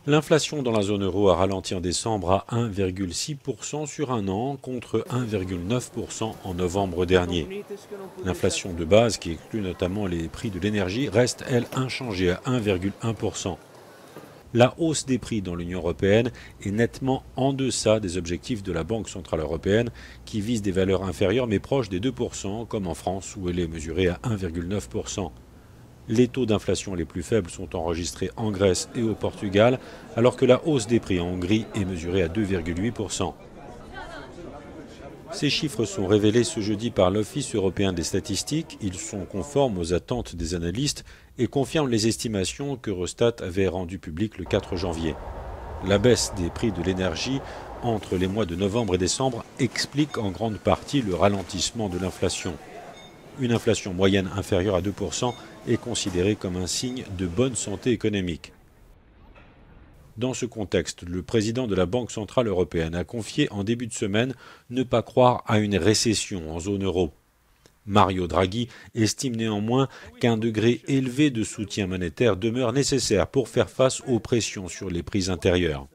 L'inflation dans la zone euro a ralenti en décembre à 1,6% sur un an contre 1,9% en novembre dernier. L'inflation de base, qui exclut notamment les prix de l'énergie, reste, elle, inchangée à 1,1%. La hausse des prix dans l'Union européenne est nettement en deçà des objectifs de la Banque centrale européenne qui vise des valeurs inférieures mais proches des 2%, comme en France où elle est mesurée à 1,9%. Les taux d'inflation les plus faibles sont enregistrés en Grèce et au Portugal, alors que la hausse des prix en Hongrie est mesurée à 2,8%. Ces chiffres sont révélés ce jeudi par l'Office européen des statistiques. Ils sont conformes aux attentes des analystes et confirment les estimations qu'Eurostat avait rendues publiques le 4 janvier. La baisse des prix de l'énergie entre les mois de novembre et décembre explique en grande partie le ralentissement de l'inflation. Une inflation moyenne inférieure à 2% est considérée comme un signe de bonne santé économique. Dans ce contexte, le président de la Banque centrale européenne a confié en début de semaine ne pas croire à une récession en zone euro. Mario Draghi estime néanmoins qu'un degré élevé de soutien monétaire demeure nécessaire pour faire face aux pressions sur les prix intérieurs.